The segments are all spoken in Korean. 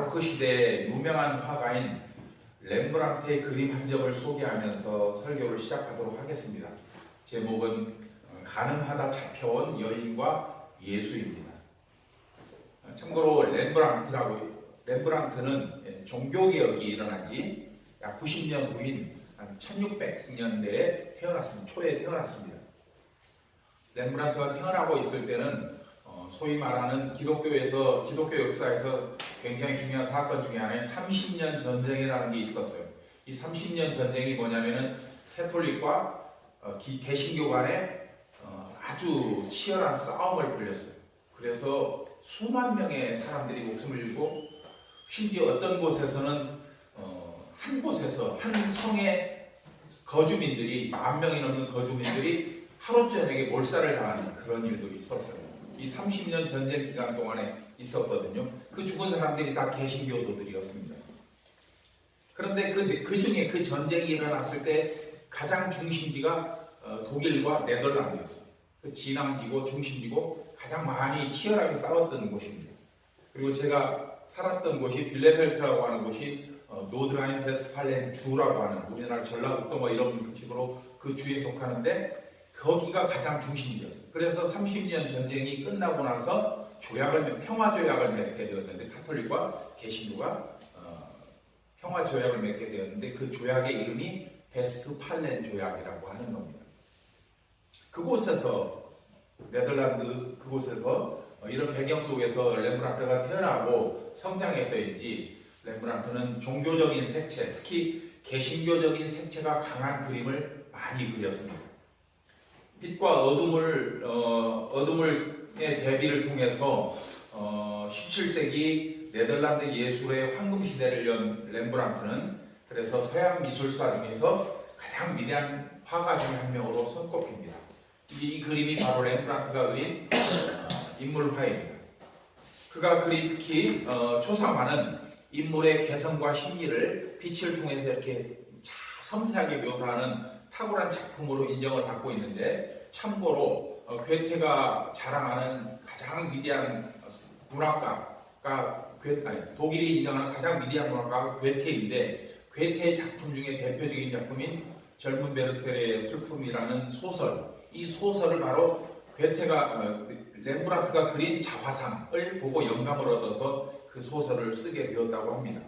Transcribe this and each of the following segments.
바로크 시대의 유명한 화가인 렘브란트의 그림 한 점을 소개하면서 설교를 시작하도록 하겠습니다. 제목은 가늠하다 잡혀온 여인과 예수입니다. 참고로 렘브란트는 종교개혁이 일어난 지 약 90년 후인 한 1600년대에 태어났습니다. 초에 태어났습니다. 렘브란트가 태어나고 있을 때는 소위 말하는 기독교 역사에서 굉장히 중요한 사건 중에 하나인 30년 전쟁이라는 게 있었어요. 이 30년 전쟁이 뭐냐면은 캐톨릭과 개신교 간에 아주 치열한 싸움을 벌였어요. 그래서 수만 명의 사람들이 목숨을 잃고, 심지어 어떤 곳에서는 한 곳에서 한 성의 거주민들이 10,000명이 넘는 거주민들이 하루 저녁에 몰살을 당하는 그런 일도 있었어요. 이 30년 전쟁 기간 동안에 있었거든요. 그 죽은 사람들이 다 개신교도들이었습니다. 그런데 그 중에 그 전쟁이 일어났을 때 가장 중심지가 독일과 네덜란드였어요. 그 진앙지고 중심지고 가장 많이 치열하게 싸웠던 곳입니다. 그리고 제가 살았던 곳이 빌레펠트라고 하는 곳이 노드라인 베스팔렌 주라고 하는, 우리나라 전라북도 뭐 이런 식으로 그 주에 속하는데, 거기가 가장 중심이었어요. 그래서 30년 전쟁이 끝나고 나서 평화조약을 맺게 되었는데, 카톨릭과 개신교가 평화조약을 맺게 되었는데, 그 조약의 이름이 베스트팔렌 조약이라고 하는 겁니다. 그곳에서, 네덜란드 그곳에서 이런 배경 속에서 렘브란트가 태어나고 성장해서인지 렘브란트는 종교적인 색채, 특히 개신교적인 색채가 강한 그림을 많이 그렸습니다. 빛과 어둠의 대비를 통해서 17세기 네덜란드 예술의 황금 시대를 연 렘브란트는 그래서 서양 미술사 중에서 가장 위대한 화가 중 한 명으로 손꼽힙니다. 이 그림이 바로 렘브란트가 그린 인물화입니다. 그가 그린 특히 초상화는 인물의 개성과 심리를 빛을 통해서 이렇게 섬세하게 묘사하는 탁월한 작품으로 인정을 받고 있는데, 참고로 괴테가 자랑하는 가장 위대한 문학가가 독일이 인정하는 가장 위대한 문학가가 괴테인데, 괴테의 작품 중에 대표적인 작품인 젊은 베르테르의 슬픔이라는 소설, 이 소설을 바로 렘브란트가 그린 자화상을 보고 영감을 얻어서 그 소설을 쓰게 되었다고 합니다.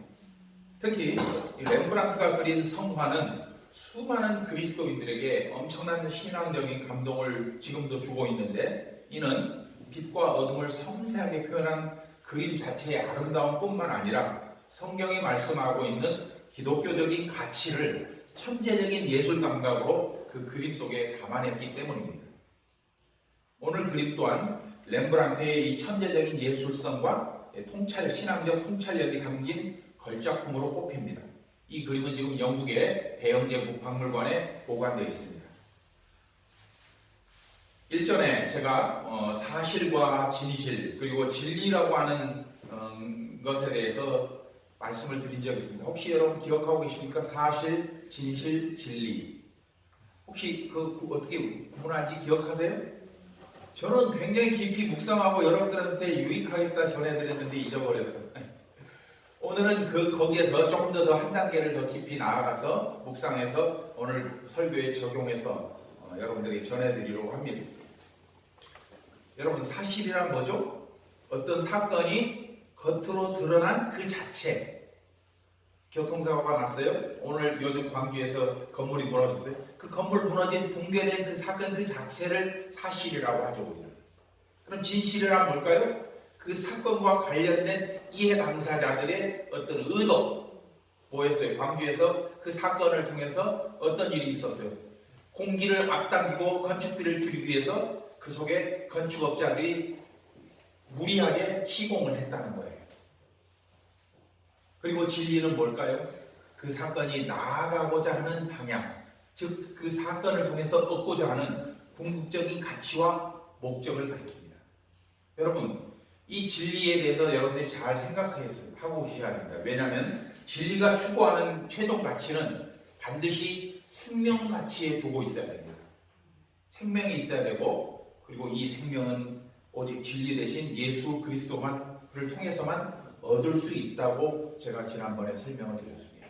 특히 렘브란트가 그린 성화는 수많은 그리스도인들에게 엄청난 신앙적인 감동을 지금도 주고 있는데, 이는 빛과 어둠을 섬세하게 표현한 그림 자체의 아름다움 뿐만 아니라 성경이 말씀하고 있는 기독교적인 가치를 천재적인 예술 감각으로 그 그림 속에 담아냈기 때문입니다. 오늘 그림 또한 렘브란트의 이 천재적인 예술성과 신앙적 통찰력이 담긴 걸작품으로 꼽힙니다. 이 그림은 지금 영국의 대영제 박물관에 보관되어 있습니다. 일전에 제가 사실과 진실 그리고 진리라고 하는 것에 대해서 말씀을 드린 적이 있습니다. 혹시 여러분 기억하고 계십니까? 사실, 진실, 진리. 혹시 어떻게 구분하는지 기억하세요? 저는 굉장히 깊이 묵상하고 여러분들한테 유익하겠다 전해드렸는데 잊어버렸어요. 오늘은 거기에서 조금 더 한 단계를 더 깊이 나아가서 묵상해서 오늘 설교에 적용해서 여러분들에게 전해드리려고 합니다. 여러분, 사실이란 뭐죠? 어떤 사건이 겉으로 드러난 그 자체. 교통사고가 났어요. 오늘 요즘 광주에서 건물이 무너졌어요. 그 건물 무너진 붕괴된 그 사건 그 자체를 사실이라고 하죠, 우리는. 그럼 진실이란 뭘까요? 그 사건과 관련된 이해 당사자들의 어떤 의도. 뭐였어요? 광주에서 그 사건을 통해서 어떤 일이 있었어요? 공기를 앞당기고 건축비를 줄이기 위해서 그 속에 건축업자들이 무리하게 시공을 했다는 거예요. 그리고 진리는 뭘까요? 그 사건이 나아가고자 하는 방향, 즉 그 사건을 통해서 얻고자 하는 궁극적인 가치와 목적을 가리킵니다. 여러분, 이 진리에 대해서 여러분들이 잘 생각하고 계셔야 합니다. 왜냐하면 진리가 추구하는 최종 가치는 반드시 생명 가치에 두고 있어야 됩니다. 생명이 있어야 되고, 그리고 이 생명은 오직 진리 대신 예수 그리스도만을 통해서만 얻을 수 있다고 제가 지난번에 설명을 드렸습니다.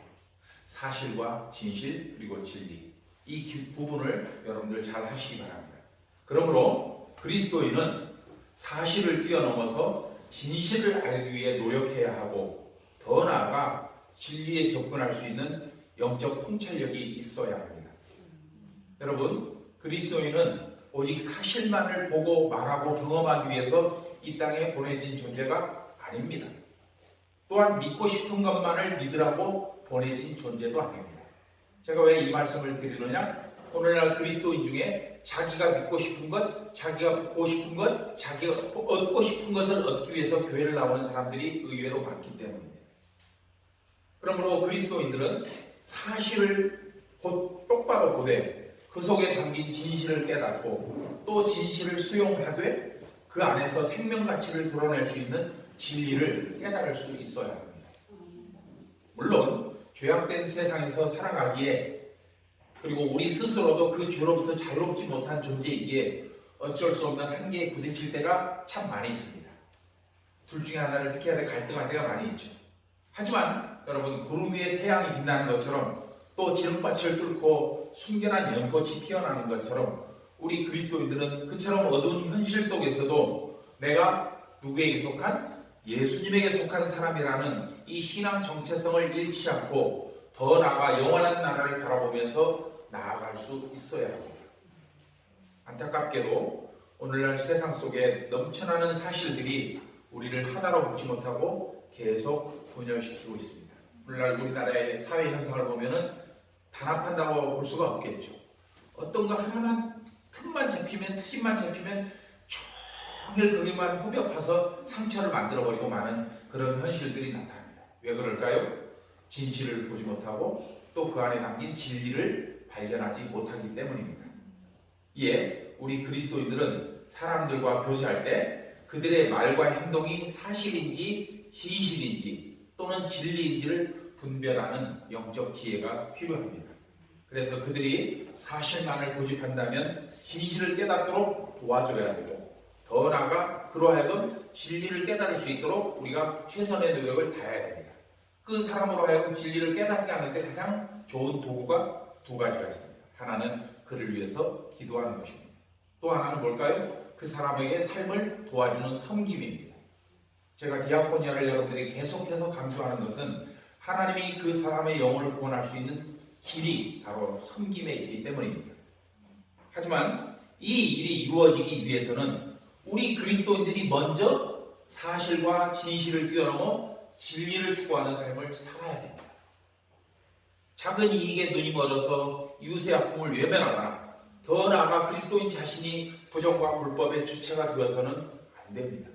사실과 진실 그리고 진리, 이 구분을 여러분들 잘 하시기 바랍니다. 그러므로 그리스도인은 사실을 뛰어넘어서 진실을 알기 위해 노력해야 하고, 더 나아가 진리에 접근할 수 있는 영적 통찰력이 있어야 합니다. 여러분, 그리스도인은 오직 사실만을 보고 말하고 경험하기 위해서 이 땅에 보내진 존재가 아닙니다. 또한 믿고 싶은 것만을 믿으라고 보내진 존재도 아닙니다. 제가 왜 이 말씀을 드리느냐? 오늘날 그리스도인 중에 자기가 믿고 싶은 것, 자기가 듣고 싶은 것, 자기가 얻고 싶은 것을 얻기 위해서 교회를 나오는 사람들이 의외로 많기 때문입니다. 그러므로 그리스도인들은 사실을 똑바로 보되 그 속에 담긴 진실을 깨닫고 또 진실을 수용하되 그 안에서 생명가치를 드러낼 수 있는 진리를 깨달을 수 있어야 합니다. 물론 죄악된 세상에서 살아가기에, 그리고 우리 스스로도 그 죄로부터 자유롭지 못한 존재이기에 어쩔 수 없는 한계에 부딪힐 때가 참 많이 있습니다. 둘 중에 하나를 택해야 될 갈등할 때가 많이 있죠. 하지만 여러분, 구름 위에 태양이 빛나는 것처럼 또 지름밭을 뚫고 순결한 연꽃이 피어나는 것처럼 우리 그리스도인들은 그처럼 어두운 현실 속에서도 내가 누구에게 속한? 예수님에게 속한 사람이라는 이 신앙 정체성을 잃지 않고 더 나아가 영원한 나라를 바라보면서 나아갈 수 있어야 합니다. 안타깝게도 오늘날 세상 속에 넘쳐나는 사실들이 우리를 하나로 묶지 못하고 계속 분열시키고 있습니다. 오늘날 우리나라의 사회 현상을 보면은 단합한다고 볼 수가 없겠죠. 어떤 거 하나만 틈만 잡히면, 트집만 잡히면 종일 거기만 후벼 파서 상처를 만들어버리고 마는 그런 현실들이 나타납니다. 왜 그럴까요? 진실을 보지 못하고 또 그 안에 담긴 진리를 발견하지 못하기 때문입니다. 이에 우리 그리스도인들은 사람들과 교제할 때 그들의 말과 행동이 사실인지 진실인지 또는 진리인지를 분별하는 영적 지혜가 필요합니다. 그래서 그들이 사실만을 고집한다면 진실을 깨닫도록 도와줘야 되고, 더 나아가 그로 하여금 진리를 깨달을 수 있도록 우리가 최선의 노력을 다해야 됩니다. 그 사람으로 하여금 진리를 깨닫게 하는데 가장 좋은 도구가 두 가지가 있습니다. 하나는 그를 위해서 기도하는 것입니다. 또 하나는 뭘까요? 그 사람에게 삶을 도와주는 섬김입니다. 제가 디아코니아를 여러분들에게 계속해서 강조하는 것은 하나님이 그 사람의 영혼을 구원할 수 있는 길이 바로 섬김에 있기 때문입니다. 하지만 이 일이 이루어지기 위해서는 우리 그리스도인들이 먼저 사실과 진실을 뛰어넘어 진리를 추구하는 삶을 살아야 됩니다. 작은 이익에 눈이 멀어서 이웃의 아픔을 외면하거나 더 나아가 그리스도인 자신이 부정과 불법의 주체가 되어서는 안 됩니다.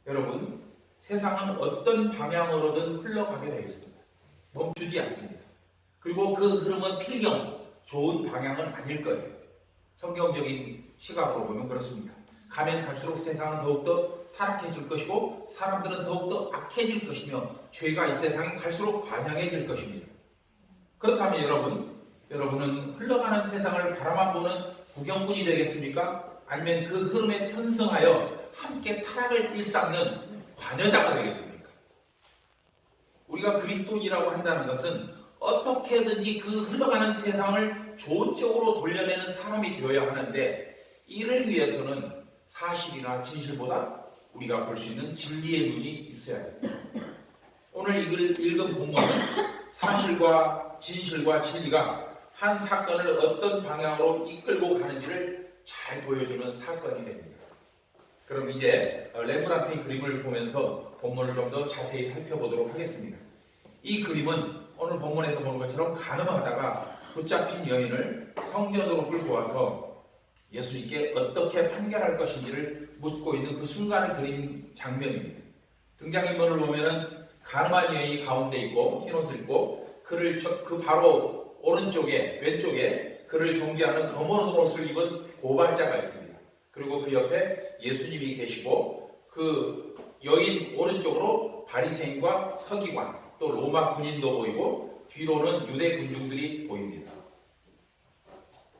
여러분, 세상은 어떤 방향으로든 흘러가게 되어 있습니다. 멈추지 않습니다. 그리고 그 흐름은 필경 좋은 방향은 아닐 거예요. 성경적인 시각으로 보면 그렇습니다. 가면 갈수록 세상은 더욱더 타락해질 것이고 사람들은 더욱더 악해질 것이며 죄가 이 세상에 갈수록 관영해질 것입니다. 그렇다면 여러분은 흘러가는 세상을 바라만 보는 구경꾼이 되겠습니까? 아니면 그 흐름에 편승하여 함께 타락을 일삼는 관여자가 되겠습니까? 우리가 그리스도인이라고 한다는 것은 어떻게든지 그 흘러가는 세상을 좋은 쪽으로 돌려내는 사람이 되어야 하는데, 이를 위해서는 사실이나 진실보다 우리가 볼 수 있는 진리의 눈이 있어야 됩니다. 오늘 읽은 본문은 사실과 진실과 진리가 한 사건을 어떤 방향으로 이끌고 가는지를 잘 보여주는 사건이 됩니다. 그럼 이제 렘브란트의 그림을 보면서 본문을 좀 더 자세히 살펴보도록 하겠습니다. 이 그림은 오늘 본문에서 보는 것처럼 가늠하다가 붙잡힌 여인을 성전으로 끌고 와서 예수님께 어떻게 판결할 것인지를 묻고 있는 그 순간을 그린 장면입니다. 등장인물을 보면은 가늠한 여인이 가운데 있고 흰 옷을 입고 그 바로 왼쪽에 그를 정죄하는 검은 옷을 입은 고발자가 있습니다. 그리고 그 옆에 예수님이 계시고 그 여인 오른쪽으로 바리새인과 서기관 또 로마 군인도 보이고 뒤로는 유대 군중들이 보입니다.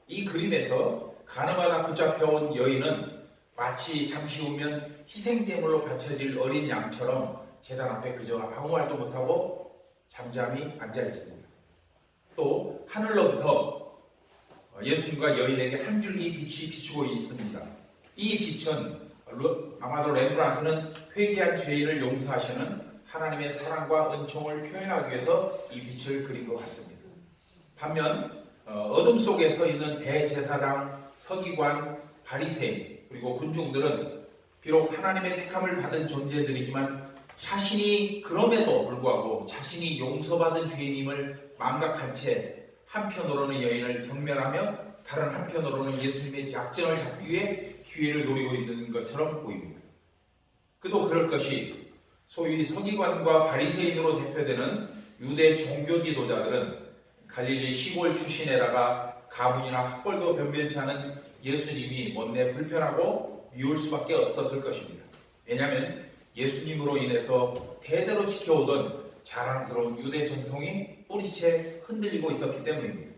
이 그림에서 가늠하다 붙잡혀온 여인은 마치 잠시 후면 희생제물로 바쳐질 어린 양처럼 제단 앞에 그저 아무 말도 못하고 잠잠히 앉아 있습니다. 또 하늘로부터 예수님과 여인에게 한 줄기 빛이 비추고 있습니다. 이 빛은 아마도 렘브란트는 회개한 죄인을 용서하시는 하나님의 사랑과 은총을 표현하기 위해서 이 빛을 그린 것 같습니다. 반면 어둠 속에 서 있는 대제사장, 서기관, 바리새인 그리고 군중들은 비록 하나님의 택함을 받은 존재들이지만 자신이 그럼에도 불구하고 자신이 용서받은 죄인임을 망각한 채 한편으로는 여인을 경멸하며 다른 한편으로는 예수님의 약점을 잡기 위해 기회를 노리고 있는 것처럼 보입니다. 그도 그럴 것이 소위 서기관과 바리새인으로 대표되는 유대 종교 지도자들은 갈릴리 시골 출신에다가 가문이나 학벌도 변변치 않은 예수님이 못내 불편하고 미울 수밖에 없었을 것입니다. 왜냐하면 예수님으로 인해서 대대로 지켜오던 자랑스러운 유대 전통이 뿌리채 흔들리고 있었기 때문입니다.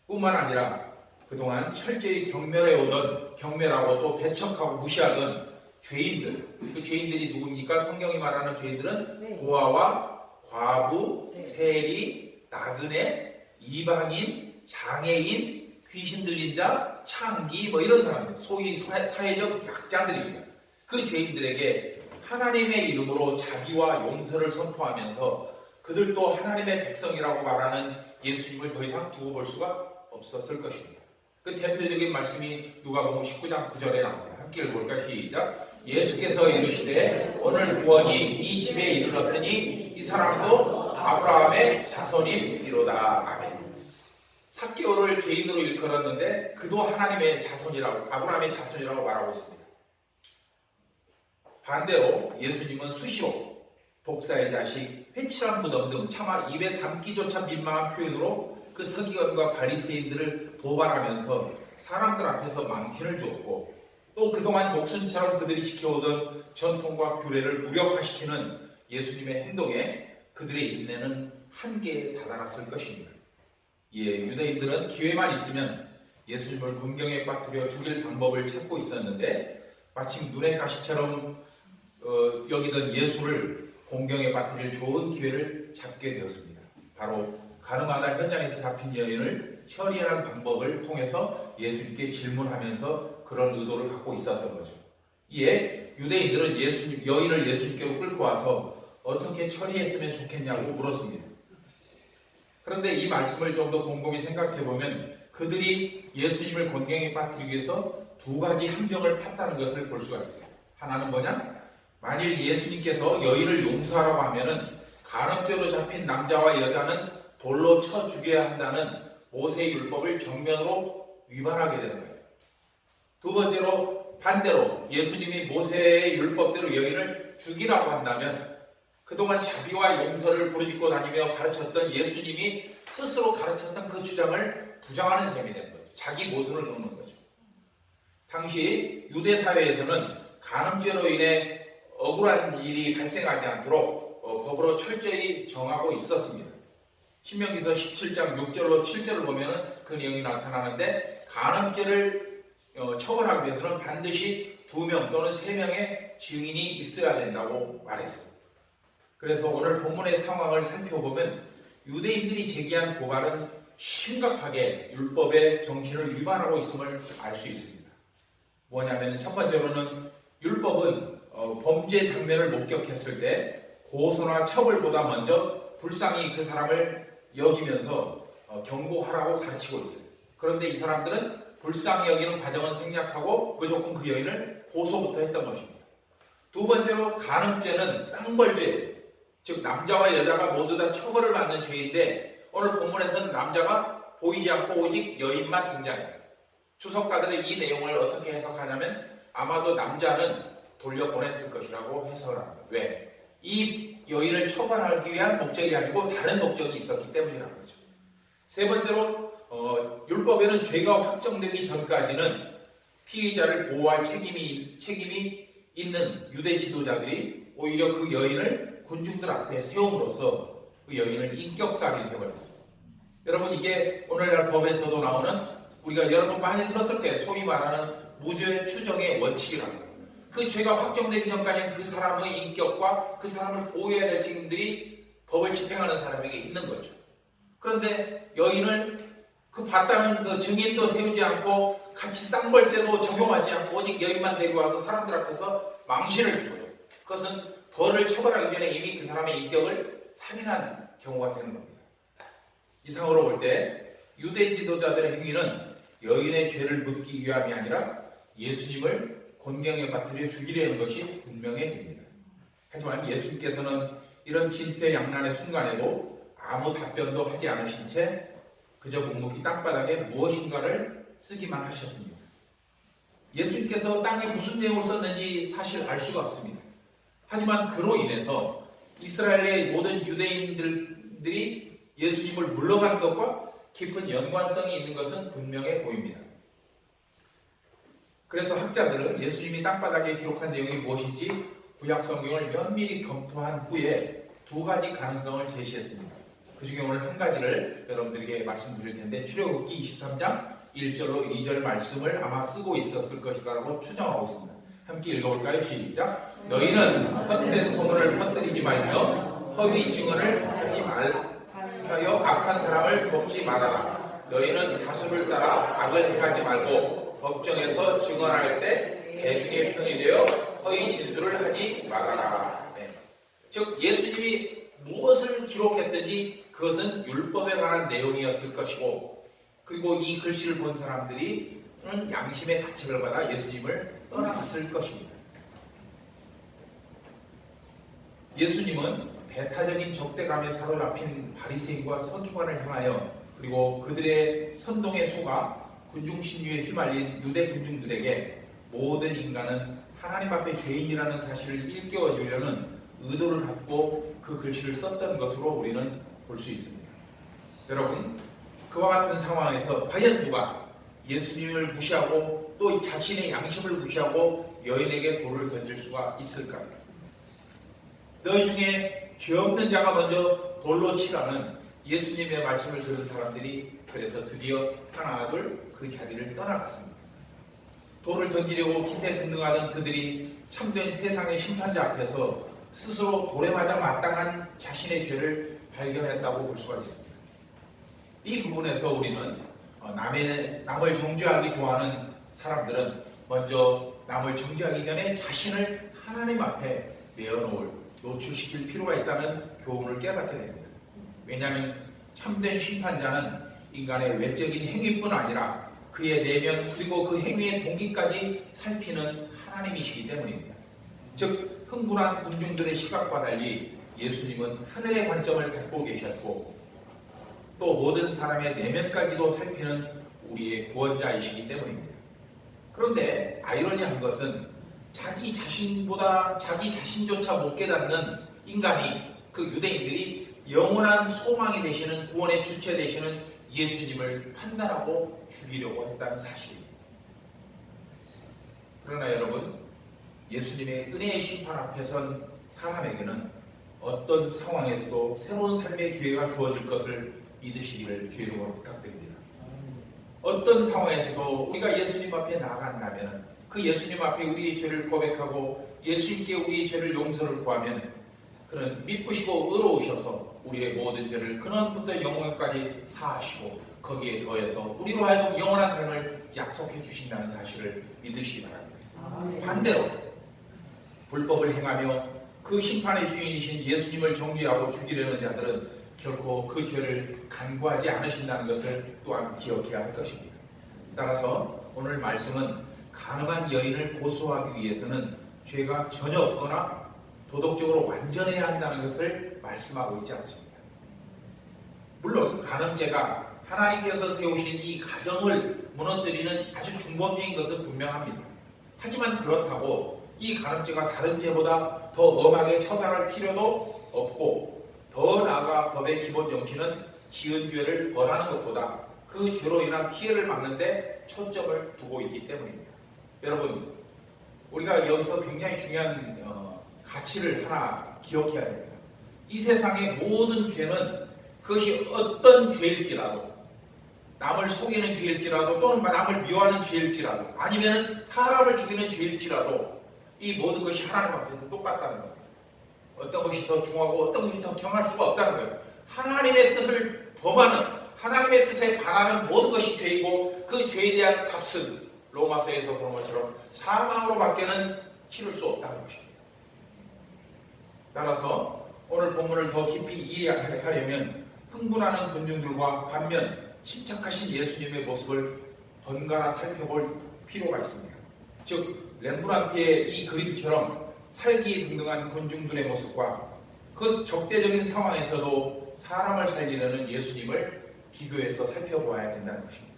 뿐만 아니라 그동안 철저히 경멸하고 또 배척하고 무시하던 죄인들, 그 죄인들이 누굽니까? 성경이 말하는 죄인들은 고아와 과부, 세리, 나그네, 이방인, 장애인, 귀신 들린 자, 창기 뭐 이런 사람들, 소위 사회적 약자들입니다. 그 죄인들에게 하나님의 이름으로 자비와 용서를 선포하면서 그들도 하나님의 백성이라고 말하는 예수님을 더 이상 두고 볼 수가 없었을 것입니다. 그 대표적인 말씀이 누가복음 19장 9절에 나옵니다. 함께 읽어볼까? 시작. 예수께서 이르시되 오늘 구원이 이 집에 이르렀으니 이 사람도 아브라함의 자손이로다. 아멘. 삭개오를 죄인으로 일컬었는데 그도 하나님의 자손이라고, 아브라함의 자손이라고 말하고 있습니다. 반대로 예수님은 수시로 독사의 자식, 회칠한 무덤 등 차마 입에 담기조차 민망한 표현으로 그 서기관과 바리새인들을 도발하면서 사람들 앞에서 망신을 주었고, 또 그동안 목숨처럼 그들이 지켜오던 전통과 규례를 무력화시키는 예수님의 행동에 그들의 인내는 한계에 다다랐을 것입니다. 유대인들은 기회만 있으면 예수님을 곤경에 빠뜨려 죽일 방법을 찾고 있었는데 마침 눈의 가시처럼 여기던 예수를 곤경에 빠뜨릴 좋은 기회를 잡게 되었습니다. 바로 가늠하다 현장에서 잡힌 여인을 처리하는 방법을 통해서 예수님께 질문하면서 그런 의도를 갖고 있었던 거죠. 이에 유대인들은 여인을 예수님께로 끌고 와서 어떻게 처리했으면 좋겠냐고 물었습니다. 그런데 이 말씀을 좀 더 곰곰이 생각해 보면 그들이 예수님을 곤경에 빠뜨리기 위해서 두 가지 함정을 팠다는 것을 볼 수가 있어요. 하나는 뭐냐? 만일 예수님께서 여인을 용서하라고 하면은 간음죄로 잡힌 남자와 여자는 돌로 쳐 죽여야 한다는 모세의 율법을 정면으로 위반하게 되는 거예요. 두 번째로 반대로 예수님이 모세의 율법대로 여인을 죽이라고 한다면 그동안 자비와 용서를 부르짖고 다니며 가르쳤던 예수님이 스스로 가르쳤던 그 주장을 부정하는 셈이 되는 거죠. 자기 모순을 겪는 거죠. 당시 유대 사회에서는 간음죄로 인해 억울한 일이 발생하지 않도록 법으로 철저히 정하고 있었습니다. 신명기서 17장 6절로 7절을 보면 그 내용이 나타나는데 간음죄를 처벌하기 위해서는 반드시 2명 또는 3명의 증인이 있어야 된다고 말했어요. 그래서 오늘 본문의 상황을 살펴보면 유대인들이 제기한 고발은 심각하게 율법의 정신을 위반하고 있음을 알 수 있습니다. 뭐냐면 첫 번째로는 율법은 범죄 장면을 목격했을 때 고소나 처벌보다 먼저 불쌍히 그 사람을 여기면서 경고하라고 가르치고 있어요. 그런데 이 사람들은 불쌍히 여기는 과정은 생략하고 무조건 그 여인을 고소부터 했던 것입니다. 두 번째로 간음죄는 쌍벌죄, 즉 남자와 여자가 모두 다 처벌을 받는 죄인데 오늘 본문에서는 남자가 보이지 않고 오직 여인만 등장해요. 주석가들은 이 내용을 어떻게 해석하냐면 아마도 남자는 돌려보냈을 것이라고 해석을 합니다. 왜? 이 여인을 처벌하기 위한 목적이 아니고 다른 목적이 있었기 때문이라는 거죠. 세 번째로 율법에는 죄가 확정되기 전까지는 피의자를 보호할 책임이 있는 유대 지도자들이 오히려 그 여인을 군중들 앞에 세움으로써 그 여인을 인격살인을 해버렸습니다. 여러분 이게 오늘날 법에서도 나오는 우리가 여러분 많이 들었을 거예요. 소위 말하는 무죄 추정의 원칙이랍니다. 그 죄가 확정되기 전까지는 그 사람의 인격과 그 사람을 보호해야 될 책임들이 법을 집행하는 사람에게 있는 거죠. 그런데 여인을 그 봤다는 그 증인도 세우지 않고 같이 쌍벌죄도 적용하지 않고 오직 여인만 데리고 와서 사람들 앞에서 망신을 준 거죠. 그것은 벌을 처벌하기 전에 이미 그 사람의 인격을 살인한 경우가 되는 겁니다. 이상으로 볼 때 유대 지도자들의 행위는 여인의 죄를 묻기 위함이 아니라 예수님을 곤경에 빠뜨려 죽이려는 것이 분명해집니다. 하지만 예수님께서는 이런 진퇴양난의 순간에도 아무 답변도 하지 않으신 채 그저 묵묵히 땅바닥에 무엇인가를 쓰기만 하셨습니다. 예수님께서 땅에 무슨 내용을 썼는지 사실 알 수가 없습니다. 하지만 그로 인해서 이스라엘의 모든 유대인들이 예수님을 물러간 것과 깊은 연관성이 있는 것은 분명해 보입니다. 그래서 학자들은 예수님이 땅바닥에 기록한 내용이 무엇인지 구약 성경을 면밀히 검토한 후에 두 가지 가능성을 제시했습니다. 그 중에 오늘 한 가지를 여러분들에게 말씀드릴 텐데, 출애굽기 23장 1절로 2절 말씀을 아마 쓰고 있었을 것이라고 추정하고 있습니다. 함께 읽어볼까요? 시작. 너희는 헛된 소문을 퍼뜨리지 말며 허위 증언을 하지 말하여 악한 사람을 돕지 말아라. 너희는 다수를 따라 악을 행하지 말고 법정에서 증언할 때 대중의 편이 되어 허위 진술을 하지 말아라. 네. 즉 예수님이 무엇을 기록했든지 그것은 율법에 관한 내용이었을 것이고, 그리고 이 글씨를 본 사람들이 양심의 가책을 받아 예수님을 떠나갔을 것입니다. 예수님은 배타적인 적대감에 사로잡힌 바리새인과 서기관을 향하여, 그리고 그들의 선동에 속아 군중심리에 휘말린 유대 군중들에게 모든 인간은 하나님 앞에 죄인이라는 사실을 일깨워 주려는 의도를 갖고 그 글씨를 썼던 것으로 우리는 볼 수 있습니다. 여러분, 그와 같은 상황에서 과연 누가 예수님을 무시하고 또 자신의 양심을 무시하고 여인에게 돌을 던질 수가 있을까요? 너희 중에 죄 없는 자가 먼저 돌로 치라는 예수님의 말씀을 들은 사람들이 그래서 드디어 하나 둘 그 자리를 떠나갔습니다. 돌을 던지려고 기세 등등하던 그들이 참된 세상의 심판자 앞에서 스스로 돌에 맞아 마땅한 자신의 죄를 발견했다고 볼 수가 있습니다. 이 부분에서 우리는 남을 정죄하기 좋아하는 사람들은 먼저 남을 정죄하기 전에 자신을 하나님 앞에 내어놓을, 노출시킬 필요가 있다는 교훈을 깨닫게 됩니다. 왜냐하면 참된 심판자는 인간의 외적인 행위뿐 아니라 그의 내면 그리고 그 행위의 동기까지 살피는 하나님이시기 때문입니다. 즉 흥분한 군중들의 시각과 달리 예수님은 하늘의 관점을 갖고 계셨고 또 모든 사람의 내면까지도 살피는 우리의 구원자이시기 때문입니다. 그런데 아이러니한 것은 자기 자신보다 자기 자신조차 못 깨닫는 인간이, 그 유대인들이 영원한 소망이 되시는, 구원의 주체 되시는 예수님을 판단하고 죽이려고 했다는 사실입니다. 그러나 여러분, 예수님의 은혜의 심판 앞에 선 사람에게는 어떤 상황에서도 새로운 삶의 기회가 주어질 것을 믿으시기를 주의 이름으로 부탁드립니다. 어떤 상황에서도 우리가 예수님 앞에 나아간다면, 그 예수님 앞에 우리의 죄를 고백하고 예수님께 우리의 죄를 용서를 구하면 그는 미쁘시고 의로우셔서 우리의 모든 죄를 근원부터 영원까지 사하시고 거기에 더해서 우리로 하여금 영원한 삶을 약속해 주신다는 사실을 믿으시기 바랍니다. 반대로 불법을 행하며 그 심판의 주인이신 예수님을 정죄하고 죽이려는 자들은 결코 그 죄를 간구하지 않으신다는 것을 또한 기억해야 할 것입니다. 따라서 오늘 말씀은 가늠한 여인을 고소하기 위해서는 죄가 전혀 없거나 도덕적으로 완전해야 한다는 것을 말씀하고 있지 않습니다. 물론 간음죄가 하나님께서 세우신 이 가정을 무너뜨리는 아주 중범죄인 것은 분명합니다. 하지만 그렇다고 이 간음죄가 다른 죄보다 더 엄하게 처벌할 필요도 없고, 더 나아가 법의 기본 정신은 지은 죄를 벌하는 것보다 그 죄로 인한 피해를 막는 데 초점을 두고 있기 때문입니다. 여러분, 우리가 여기서 굉장히 중요한 가치를 하나 기억해야 됩니다. 이 세상의 모든 죄는 그것이 어떤 죄일지라도 남을 속이는 죄일지라도 또는 남을 미워하는 죄일지라도 아니면 사람을 죽이는 죄일지라도 이 모든 것이 하나님 앞에서 똑같다는 거예요. 어떤 것이 더 중하고 어떤 것이 더 경할 수가 없다는 거예요. 하나님의 뜻을 범하는, 하나님의 뜻에 반하는 모든 것이 죄이고 그 죄에 대한 값은 로마서에서 보는 것처럼 사망으로 밖에는 치를 수 없다는 것입니다. 따라서 오늘 본문을 더 깊이 이해하려면 흥분하는 군중들과 반면 침착하신 예수님의 모습을 번갈아 살펴볼 필요가 있습니다. 즉 렘브란트의 이 그림처럼 살기등등한 군중들의 모습과 그 적대적인 상황에서도 사람을 살리려는 예수님을 비교해서 살펴보아야 된다는 것입니다.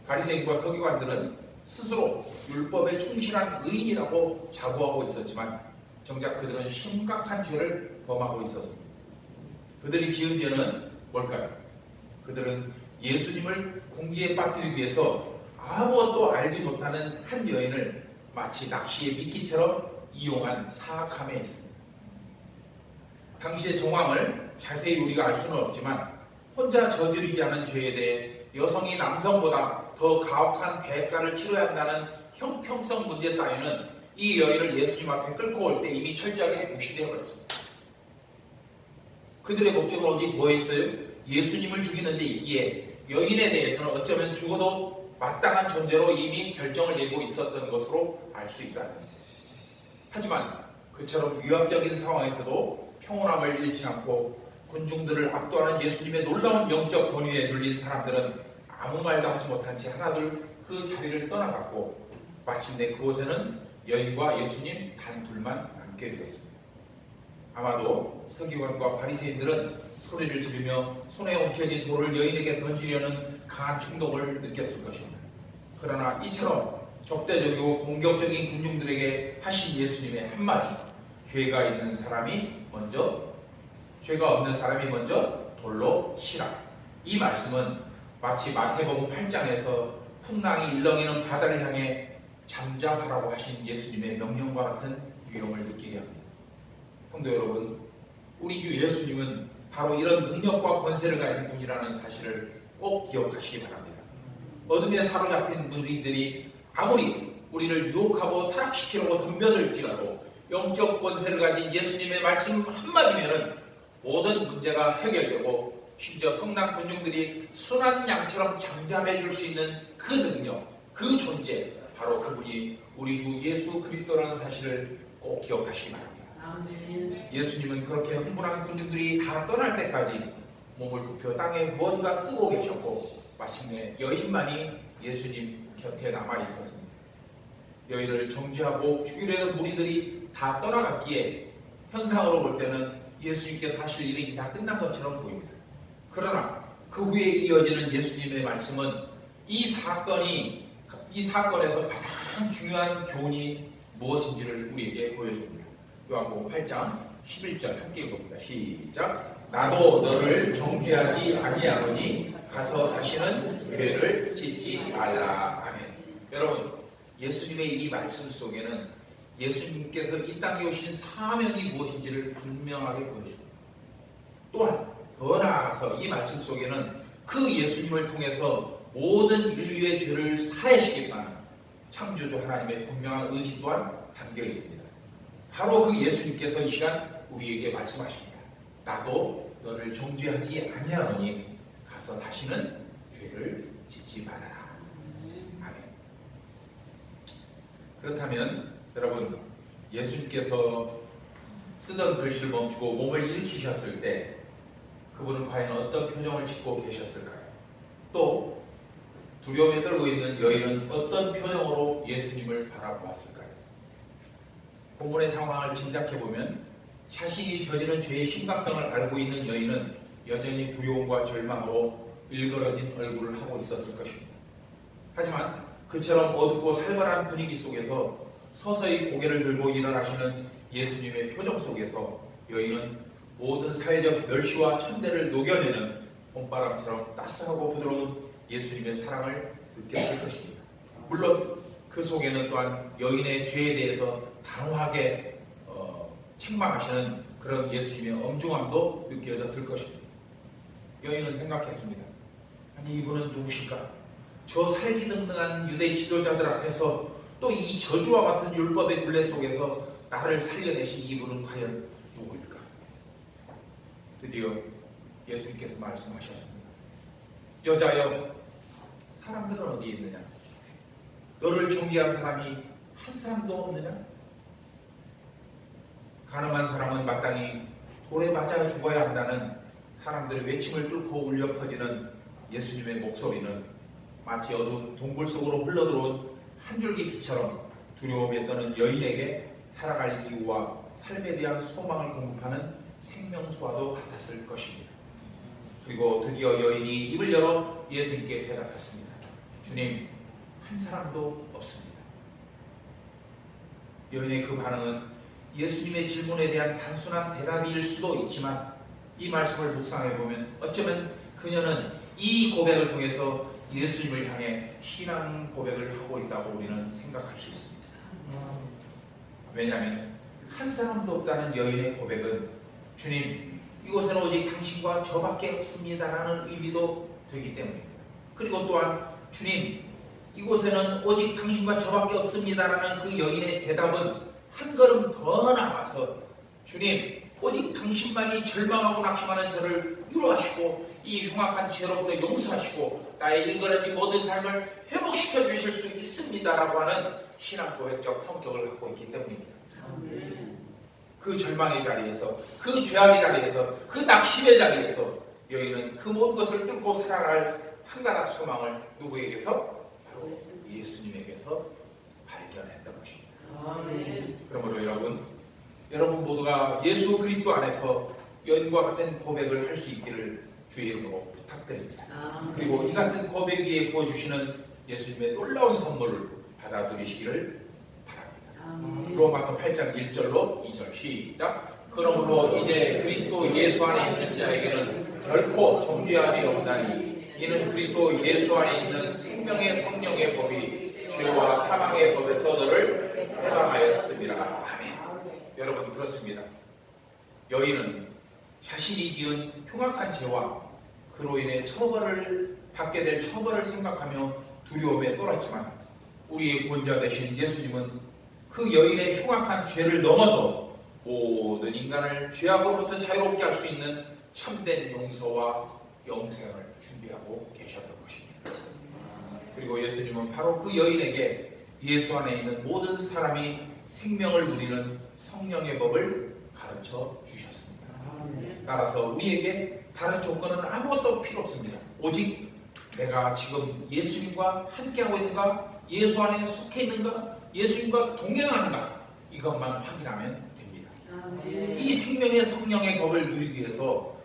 바리새인과 서기관들은 스스로 율법에 충실한 의인이라고 자부하고 있었지만 정작 그들은 심각한 죄를 범하고 있었습니다. 그들이 지은 죄는 뭘까요? 그들은 예수님을 궁지에 빠뜨리기 위해서 아무것도 알지 못하는 한 여인을 마치 낚시의 미끼처럼 이용한 사악함에 있습니다. 당시의 정황을 자세히 우리가 알 수는 없지만 혼자 저지르지 않은 죄에 대해 여성이 남성보다 더 가혹한 대가를 치러야 한다는 형평성 문제 따위는 이 여인을 예수님 앞에 끌고 올 때 이미 철저하게 무시되어 버렸습니다. 그들의 목적은 오직 뭐였어요? 예수님을 죽이는 데 있기에 여인에 대해서는 어쩌면 죽어도 마땅한 존재로 이미 결정을 내고 있었던 것으로 알 수 있다는 것입니다. 하지만 그처럼 위협적인 상황에서도 평온함을 잃지 않고 군중들을 압도하는 예수님의 놀라운 영적 권위에 눌린 사람들은 아무 말도 하지 못한 채 하나둘 그 자리를 떠나갔고 마침내 그곳에는 여인과 예수님 단 둘만 남게 되었습니다. 아마도 서기관과 바리새인들은 소리를 지르며 손에 엉켜진 돌을 여인에게 던지려는 강한 충동을 느꼈을 것입니다. 그러나 이처럼 적대적이고 공격적인 군중들에게 하신 예수님의 한마디, 죄가 없는 사람이 먼저 돌로 치라. 이 말씀은 마치 마태복음 8장에서 풍랑이 일렁이는 바다를 향해 잠잠하라고 하신 예수님의 명령과 같은 위험을 느끼게 합니다. 성도 여러분, 우리 주 예수님은 바로 이런 능력과 권세를 가진 분이라는 사실을 꼭 기억하시기 바랍니다. 어둠에 사로잡힌 무리들이 아무리 우리를 유혹하고 타락시키려고 덤벼들지라도 영적 권세를 가진 예수님의 말씀 한마디면은 모든 문제가 해결되고 심지어 성난 군중들이 순한 양처럼 잠잠해 줄 수 있는 그 능력, 그 존재, 바로 그분이 우리 주 예수 그리스도라는 사실을 꼭 기억하시기 바랍니다. 아멘. 예수님은 그렇게 흥분한 군중들이 다 떠날 때까지 몸을 굽혀 땅에 뭔가 쓰고 계셨고 마침내 여인만이 예수님 곁에 남아 있었습니다. 여인을 정죄하고 죽이려는 무리들이 다 떠나갔기에 현상으로 볼 때는 예수님께서 사실 일이 다 끝난 것처럼 보입니다. 그러나 그 후에 이어지는 예수님의 말씀은 이 사건에서 가장 중요한 교훈이 무엇인지를 우리에게 보여줍니다. 요한복음 8장 11절 함께 읽어봅니다. 시작. 나도 너를 정죄하지 아니하노니 가서 다시는 죄를 짓지 말라. 아멘. 여러분, 예수님의 이 말씀 속에는 예수님께서 이 땅에 오신 사명이 무엇인지를 분명하게 보여줍니다. 또한 더 나아가서 이 말씀 속에는 그 예수님을 통해서 모든 인류의 죄를 사하시겠다는 창조주 하나님의 분명한 의지 또한 담겨 있습니다. 바로 그 예수님께서 이 시간 우리에게 말씀하십니다. 나도 너를 정죄하지 아니하노니 가서 다시는 죄를 짓지 말아라. 아멘. 그렇다면 여러분, 예수님께서 쓰던 글씨를 멈추고 몸을 일으키셨을 때 그분은 과연 어떤 표정을 짓고 계셨을까요? 또 두려움에 떨고 있는 여인은 어떤 표정으로 예수님을 바라보았을까요? 본문의 상황을 짐작해보면 자신이 저지른 죄의 심각성을 알고 있는 여인은 여전히 두려움과 절망으로 일그러진 얼굴을 하고 있었을 것입니다. 하지만 그처럼 어둡고 살벌한 분위기 속에서 서서히 고개를 들고 일어나시는 예수님의 표정 속에서 여인은 모든 사회적 멸시와 천대를 녹여내는 봄바람처럼 따스하고 부드러운 예수님의 사랑을 느꼈을 것입니다. 물론 그 속에는 또한 여인의 죄에 대해서 단호하게 책망하시는 그런 예수님의 엄중함도 느껴졌을 것입니다. 여인은 생각했습니다. 아니 이분은 누구실까? 저 살기등등한 유대 지도자들 앞에서 또 이 저주와 같은 율법의 굴레 속에서 나를 살려내신 이분은 과연 누구일까? 드디어 예수님께서 말씀하셨습니다. 여자여, 사람들은 어디 있느냐? 너를 존귀한 사람이 한 사람도 없느냐? 가늠한 사람은 마땅히 돌에 맞아 죽어야 한다는 사람들의 외침을 뚫고 울려 퍼지는 예수님의 목소리는 마치 어두운 동굴 속으로 흘러들어온 한 줄기 빛처럼 두려움에 떠는 여인에게 살아갈 이유와 삶에 대한 소망을 공급하는 생명수와도 같았을 것입니다. 그리고 드디어 여인이 입을 열어 예수님께 대답했습니다. 주님, 한 사람도 없습니다. 여인의 그 반응은 예수님의 질문에 대한 단순한 대답일 수도 있지만 이 말씀을 묵상해보면 어쩌면 그녀는 이 고백을 통해서 예수님을 향해 신앙 고백을 하고 있다고 우리는 생각할 수 있습니다. 왜냐하면 한 사람도 없다는 여인의 고백은 주님, 이곳에는 오직 당신과 저밖에 없습니다라는 의미도 되기 때문입니다. 그리고 또한 주님, 이곳에는 오직 당신과 저밖에 없습니다라는 그 여인의 대답은 한 걸음 더 나아가서 주님, 오직 당신만이 절망하고 낙심하는 저를 위로하시고 이 흉악한 죄로부터 용서하시고 나의 일그러진 모든 삶을 회복시켜 주실 수 있습니다라고 하는 신앙 고백적 성격을 갖고 있기 때문입니다. 그 절망의 자리에서, 그 죄악의 자리에서, 그 낙심의 자리에서 여인은 그 모든 것을 뚫고 살아갈 한 가닥 소망을 누구에게서? 바로 예수님에게서 발견했던 것입니다. 그러므로 여러분 모두가 예수 그리스도 안에서 여인과 같은 고백을 할 수 있기를 주의 이름으로 부탁드립니다. 그리고 이 같은 고백 위에 부어주시는 예수님의 놀라운 선물을 받아들이시기를 바랍니다. 로마서 8장 1절로 2절 시작. 그러므로 이제 그리스도 예수 안에 있는 자에게는 결코 정죄함이 없나니 이는 그리스도 예수 안에 있는 생명의 성령의 법이 죄와 사망의 법에서 너를 해방하였습니다. 아멘. 여러분 그렇습니다. 여인은 자신이 지은 흉악한 죄와 그로 인해 처벌을 받게 될 처벌을 생각하며 두려움에 떨었지만 우리의 구원자 되신 예수님은 그 여인의 흉악한 죄를 넘어서 모든 인간을 죄악으로부터 자유롭게 할 수 있는 참된 용서와 영생을 준비하고 계셨던 것입니다. 그리고 예수님은 바로 그 여인에게 예수 안에 있는 모든 사람이 생명을 누리는 성령의 법을 가르쳐 주셨습니다. 따라서 우리에게 다른 조건은 아무것도 필요 없습니다. 오직 내가 지금 예수님과 함께하고 있는가, 예수 안에 속해 있는가, 예수님과 동행하는가, 이것만 확인하면 됩니다. 이 생명의 성령의 법을 누리기 위해서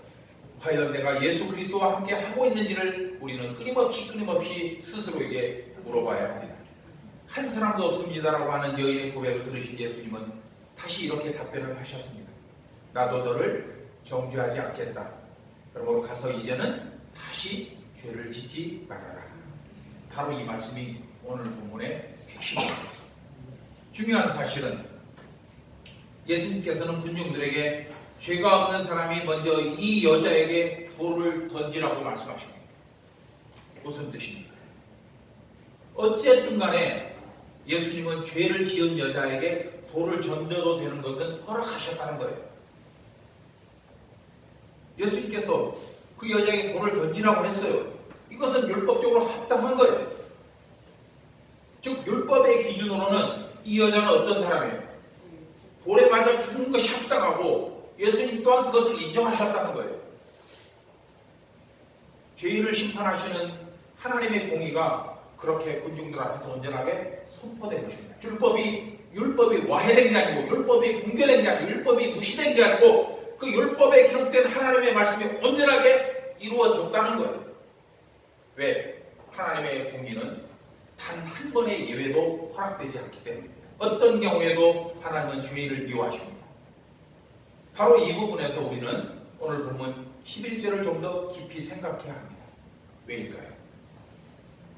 과연 내가 예수 그리스도와 함께 하고 있는지를 우리는 끊임없이 스스로에게 물어봐야 합니다. 한 사람도 없습니다라고 하는 여인의 고백을 들으신 예수님은 다시 이렇게 답변을 하셨습니다. 나도 너를 정죄하지 않겠다. 그러므로 가서 이제는 다시 죄를 짓지 말아라. 바로 이 말씀이 오늘 본문의 핵심입니다. 중요한 사실은 예수님께서는 군중들에게 죄가 없는 사람이 먼저 이 여자에게 돌을 던지라고 말씀하십니다. 무슨 뜻입니까? 어쨌든 간에 예수님은 죄를 지은 여자에게 돌을 던져도 되는 것은 허락하셨다는 거예요. 예수님께서 그 여자에게 돌을 던지라고 했어요. 이것은 율법적으로 합당한 거예요. 즉 율법의 기준으로는 이 여자는 어떤 사람이에요? 돌에 맞아 죽는 것이 합당하고 예수님 또한 그것을 인정하셨다는 거예요. 죄인을 심판하시는 하나님의 공의가 그렇게 군중들 앞에서 온전하게 선포된 것입니다. 율법이 와해된 게 아니고 율법이 붕괴된 게 아니고 율법이 무시된 게 아니고 그 율법에 기록된 하나님의 말씀이 온전하게 이루어졌다는 거예요. 왜? 하나님의 공의는 단 한 번의 예외도 허락되지 않기 때문입니다. 어떤 경우에도 하나님은 죄인을 미워하십니다. 바로 이 부분에서 우리는 오늘 본문 11절을 좀 더 깊이 생각해야 합니다. 왜일까요?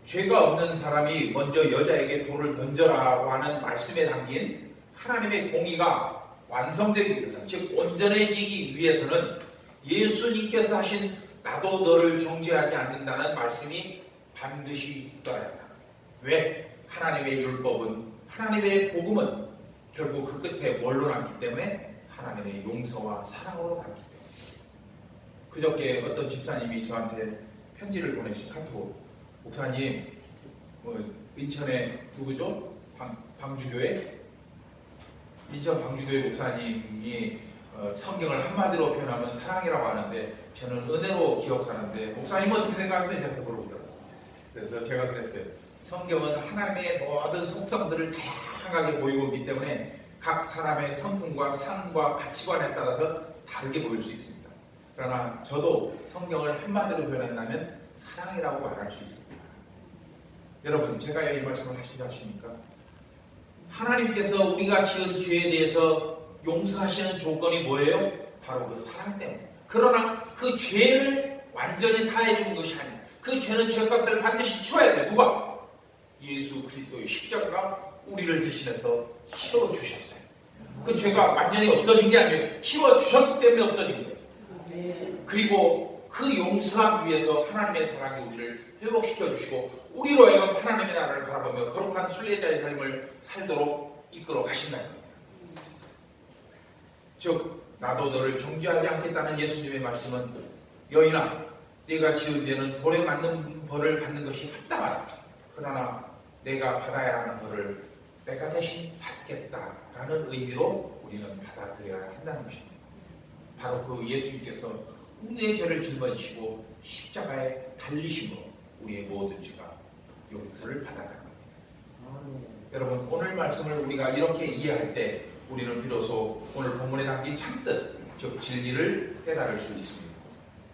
죄가 없는 사람이 먼저 여자에게 돌을 던져라고 하는 말씀에 담긴 하나님의 공의가 완성되기 위해서, 즉 온전해지기 위해서는 예수님께서 하신 나도 너를 정죄하지 않는다는 말씀이 반드시 있어야 한다. 왜? 하나님의 율법은, 하나님의 복음은 결국 그 끝에 뭘로 남기 때문에 하나님의 용서와 사랑으로 남기 때문에. 그저께 어떤 집사님이 저한테 편지를 보내신 카톡, 목사님 인천에 누구죠? 방주교회? 인천 방주교회 목사님이 성경을 한마디로 표현하면 사랑이라고 하는데 저는 은혜로 기억하는데 목사님 어떻게 생각하세요? 저한테 물어보더라고요. 그래서 제가 그랬어요. 성경은 하나님의 모든 속성들을 다양하게 보이고 있기 때문에 각 사람의 성품과 삶과 가치관에 따라서 다르게 보일 수 있습니다. 그러나 저도 성경을 한마디로 표현한다면 사랑이라고 말할 수 있습니다. 여러분, 제가 이 말씀을 하십니까? 하나님께서 우리가 지은 죄에 대해서 용서하시는 조건이 뭐예요? 바로 그 사랑 때문에. 그러나 그 죄를 완전히 사해 주는 것이 아니에요. 그 죄는 죄값을 반드시 치러야 돼. 누가? 예수 그리스도의 십자가가 우리를 대신해서 치러 주셨어요. 그 죄가 완전히 없어진 게 아니에요. 치러 주셨기 때문에 없어진 거예요. 그리고 그 용서함 위에서 하나님의 사랑이 우리를 회복시켜 주시고 우리로 하여금 하나님의 나라를 바라보며 거룩한 순례자의 삶을 살도록 이끌어 가신다는 겁니다. 즉 나도 너를 정죄하지 않겠다는 예수님의 말씀은 여인아 네가 지은 죄는 돌에 맞는 벌을 받는 것이 합당하다. 그러나 내가 받아야 하는 벌을 내가 대신 받겠다라는 의미로 우리는 받아들여야 한다는 것입니다. 바로 그 예수님께서 우리의 죄를 짊어지시고 십자가에 달리심으로 우리의 모든 죄가 용서를 받아가는 겁니다. 여러분 오늘 말씀을 우리가 이렇게 이해할 때 우리는 비로소 오늘 본문에 담긴 참뜻 즉 진리를 깨달을 수 있습니다.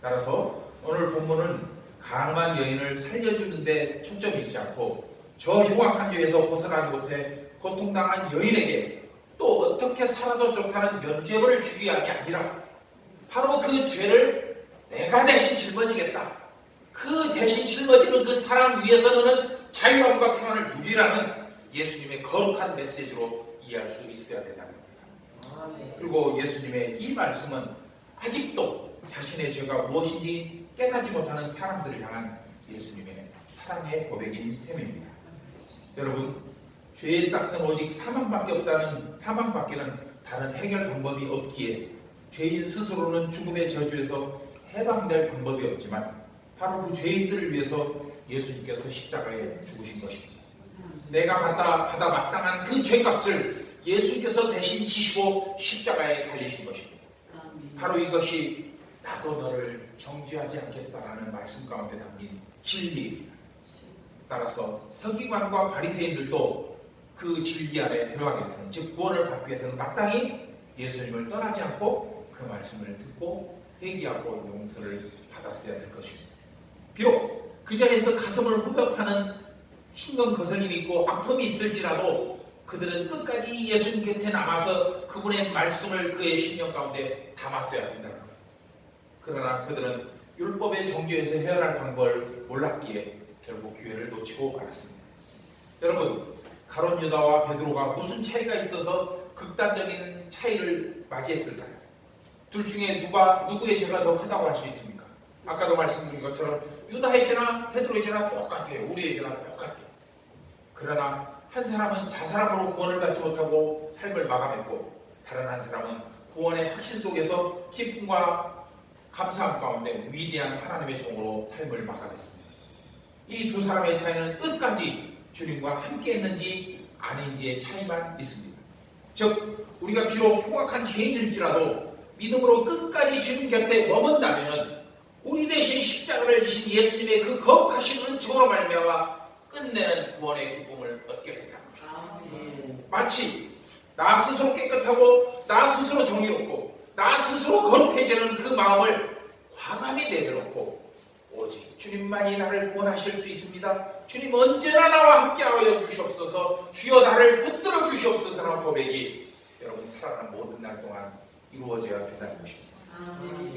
따라서 오늘 본문은 가늠한 여인을 살려주는 데 초점이 있지 않고 저 흉악한 죄에서 벗어나지 못해 고통당한 여인에게 또 어떻게 살아도 좋다는 면죄부를 주기 위함이 아니라 바로 그 죄를 내가 대신 짊어지겠다. 그 대신 짊어지는 그 사람 위에서 너는 자유함과 평안을 누리라는 예수님의 거룩한 메시지로 이해할 수 있어야 된다는 겁니다. 그리고 예수님의 이 말씀은 아직도 자신의 죄가 무엇인지 깨닫지 못하는 사람들을 향한 예수님의 사랑의 고백인 셈입니다. 여러분, 죄의 싹은 오직 사망밖에는 다른 해결 방법이 없기에 죄인 스스로는 죽음의 저주에서 해방될 방법이 없지만 바로 그 죄인들을 위해서 예수님께서 십자가에 죽으신 것입니다. 내가 받아 마땅한 그 죄값을 예수님께서 대신 지시고 십자가에 달리신 것입니다. 바로 이것이 나도 너를 정죄하지 않겠다라는 말씀 가운데 담긴 진리입니다. 따라서 서기관과 바리새인들도 그 진리 안에 들어가기 위해서는 즉 구원을 받기 위해서는 마땅히 예수님을 떠나지 않고 그 말씀을 듣고 회개하고 용서를 받았어야 될 것입니다. 비록 그 자리에서 가슴을 후벼파는 심경 거슬림이 있고 아픔이 있을지라도 그들은 끝까지 예수님 곁에 남아서 그분의 말씀을 그의 심령 가운데 담았어야 된다는 거예요. 그러나 그들은 율법의 정죄에서 헤어날 방법을 몰랐기에 결국 기회를 놓치고 말았습니다. 여러분, 가룟 유다와 베드로가 무슨 차이가 있어서 극단적인 차이를 맞이했을까요? 둘 중에 누구의 죄가 더 크다고 할 수 있습니까? 아까도 말씀드린 것처럼 유다의 죄나 베드로의 죄나 똑같아요. 우리의 죄나 똑같아요. 그러나 한 사람은 자살함으로 구원을 받지 못하고 삶을 마감했고 다른 한 사람은 구원의 확신 속에서 기쁨과 감사함 가운데 위대한 하나님의 종으로 삶을 마감했습니다. 이 두 사람의 차이는 끝까지 주님과 함께 했는지 아닌지의 차이만 있습니다. 즉 우리가 비록 흉악한 죄인일지라도 믿음으로 끝까지 주님 곁에 머문다면 우리 대신 십자가를 지신 예수님의 그 거룩하신 은총으로 말미암아 끝내는 구원의 기쁨을 얻게 된다는 것입니다. 마치 나 스스로 깨끗하고 나 스스로 정의롭고 나 스스로 거룩해지는 그 마음을 과감히 내려놓고 오직 주님만이 나를 구원하실 수 있습니다. 주님 언제나 나와 함께하여 주시옵소서. 주여 나를 붙들어 주시옵소서라는 고백이 여러분 살아가는 모든 날 동안 이루어져야 된다는 것입니다.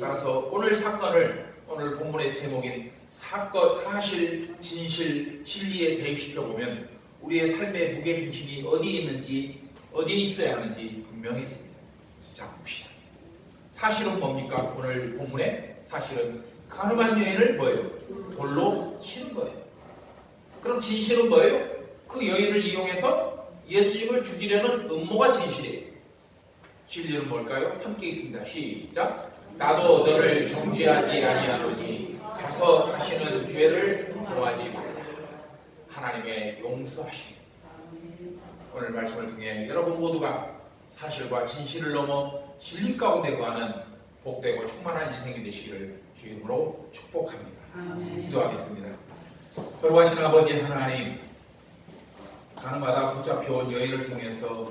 따라서 오늘 사건을 오늘 본문의 제목인 사건, 사실, 진실, 진리에 대입시켜보면 우리의 삶의 무게중심이 어디에 있는지 어디에 있어야 하는지 분명해집니다. 자 봅시다. 사실은 뭡니까? 오늘 본문의 사실은 가늠한 여인을 뭐예요? 돌로 치는 거예요. 그럼 진실은 뭐예요? 그 여인을 이용해서 예수님을 죽이려는 음모가 진실이에요. 진리는 뭘까요? 함께 있습니다. 시작. 나도 너를 정죄하지 아니하노니 가서 다시는 죄를 범하지 말라. 하나님의 용서하심. 오늘 말씀을 통해 여러분 모두가 사실과 진실을 넘어 진리 가운데 거하는 복되고 충만한 인생이 되시기를 주 이름으로 축복합니다. 기도하겠습니다. 거룩하신 아버지 하나님, 가늠하다 붙잡혀온 여인을 통해서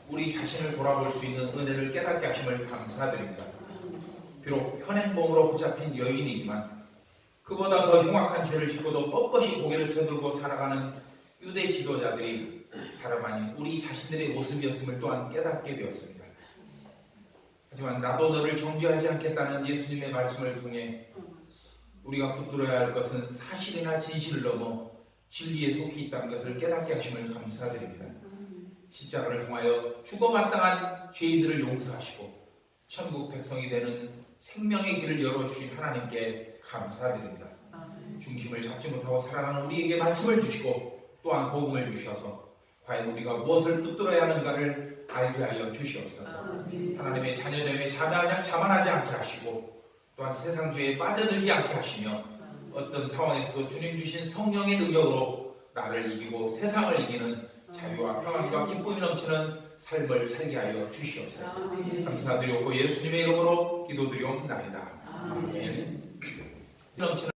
우리 자신을 돌아볼 수 있는 은혜를 깨닫게 하심을 감사드립니다. 비록 현행범으로 붙잡힌 여인이지만 그보다 더 흉악한 죄를 짓고도 뻣뻣이 고개를 쳐들고 살아가는 유대 지도자들이 다름 아닌 우리 자신들의 모습이었음을 또한 깨닫게 되었습니다. 하지만 나도 너를 정죄하지 않겠다는 예수님의 말씀을 통해 우리가 붙들어야 할 것은 사실이나 진실을 넘어 진리에 속해 있다는 것을 깨닫게 하심을 감사드립니다. 십자가를 통하여 죽어마땅한 죄인들을 용서하시고 천국 백성이 되는 생명의 길을 열어주신 하나님께 감사드립니다. 중심을 잡지 못하고 살아가는 우리에게 말씀을 주시고 또한 복음을 주셔서 과연 우리가 무엇을 붙들어야 하는가를 알게 하여 주시옵소서. 하나님의 자녀됨에 자만하지 않게 하시고 또한 세상 죄에 빠져들지 않게 하시며 어떤 상황에서도 주님 주신 성령의 능력으로 나를 이기고 세상을 이기는 자유와 평안과 기쁨이 넘치는 삶을 살게 하여 주시옵소서. 감사드리고 예수님의 이름으로 기도드리옵나이다. 아멘. 넘치는